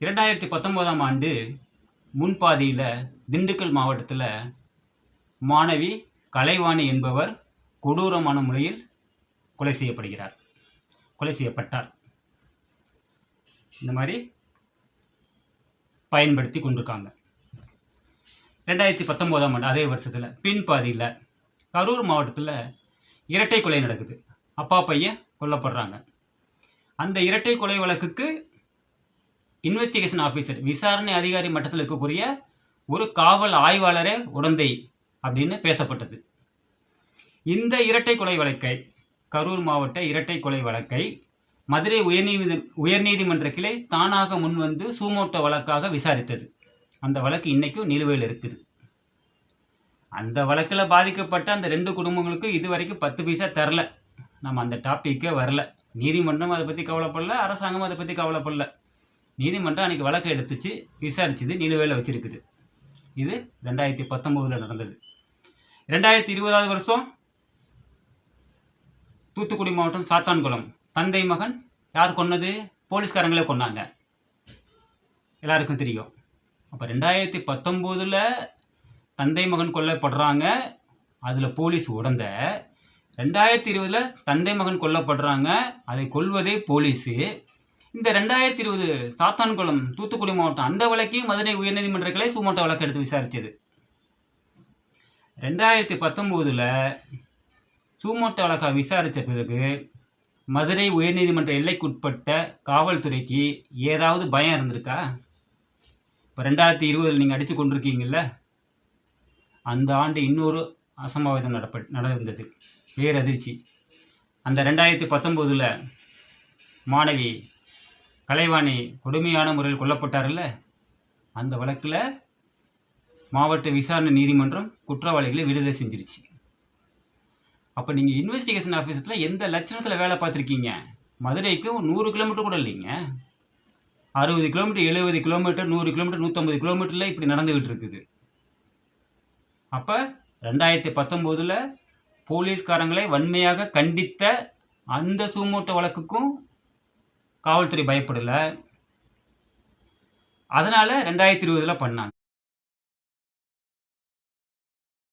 2019ஆம் ஆண்டு முன்பாதியில் திண்டுக்கல் மாவட்டத்தில் மாணவி கலைவாணி என்பவர் கொடூரமான முறையில் கொலை செய்யப்பட்டார். இந்த மாதிரி பயன்படுத்தி கொண்டிருக்காங்க. 2019ஆம் ஆண்டு அதே வருஷத்தில் பின்பாதியில் கரூர் மாவட்டத்தில் இரட்டை கொலை நடக்குது. அப்பா பையன் கொல்லப்படுறாங்க. அந்த இரட்டை கொலை வழக்குக்கு இன்வெஸ்டிகேஷன் ஆஃபீஸர், விசாரணை அதிகாரி மட்டத்தில் இருக்கக்கூடிய ஒரு காவல் ஆய்வாளரே உடந்தை அப்படின்னு பேசப்பட்டது. இந்த இரட்டை கொலை வழக்கை, கரூர் மாவட்ட இரட்டை கொலை வழக்கை மதுரை உயர்நீதிமன்ற கிளை தானாக முன்வந்து சூமோட்டோ வழக்காக விசாரித்தது. அந்த வழக்கு இன்னைக்கும் நிலுவையில் இருக்குது. அந்த வழக்கில் பாதிக்கப்பட்ட அந்த 2 குடும்பங்களுக்கும் இதுவரைக்கும் 10 பைசா தரல. நம்ம அந்த டாப்பிக்கே வரல. நீதிமன்றம் அதை பற்றி கவலைப்படல, அரசாங்கம் அதை பற்றி கவலைப்படல. நீதிமன்றம் அன்றைக்கி வழக்கை எடுத்துச்சு, விசாரிச்சது, நிலுவையில் வச்சிருக்குது. இது 2019 நடந்தது. 2020 வருஷம் தூத்துக்குடி மாவட்டம் சாத்தான்குளம் தந்தை மகன் யார் கொன்னது? போலீஸ்காரங்களே கொன்னாங்க, எல்லாருக்கும் தெரியும். அப்போ 2019 தந்தை மகன் கொல்லப்படுறாங்க, அதில் போலீஸ் உடந்த. 2020 தந்தை மகன் கொல்லப்படுறாங்க, அதை கொல்வதே போலீஸு. இந்த 2020 சாத்தான்குளம் தூத்துக்குடி மாவட்டம் அந்த வழக்கையும் மதுரை உயர்நீதிமன்ற கிளை சூமோட்டோ வழக்கு எடுத்து விசாரித்தது. 2019 சூமோட்டோ வழக்கை விசாரித்த பிறகு மதுரை உயர்நீதிமன்ற எல்லைக்குட்பட்ட காவல்துறைக்கு ஏதாவது பயம் இருந்திருக்கா? இப்போ 2020 நீங்கள் அடித்து கொண்டிருக்கீங்கள்ல, அந்த ஆண்டு இன்னொரு அசம்பாவிதம் நடந்தது, பேரதிர்ச்சி. அந்த 2019 மாணவி கலைவாணி கொடுமையான முறையில் கொல்லப்பட்டார்ல, அந்த வழக்கில் மாவட்ட விசாரணை நீதிமன்றம் குற்றவாளிகளை விடுதலை செஞ்சிருச்சு. அப்போ நீங்கள் இன்வெஸ்டிகேஷன் ஆஃபீஸில் எந்த லட்சணத்தில் வேலை பார்த்துருக்கீங்க? மதுரைக்கு 100 கிலோமீட்டர் கூட இல்லைங்க, 60 கிலோமீட்டர், 70 கிலோமீட்டர், 100 கிலோமீட்டர், 150 கிலோமீட்டரில் இப்படி நடந்துக்கிட்டு இருக்குது. அப்போ 2019 போலீஸ்காரங்களை வன்மையாக கண்டித்த அந்த சூமோட்டோ வழக்குக்கும் காவல்துறை பயப்படலை. அதனால் 2020 பண்ணாங்க.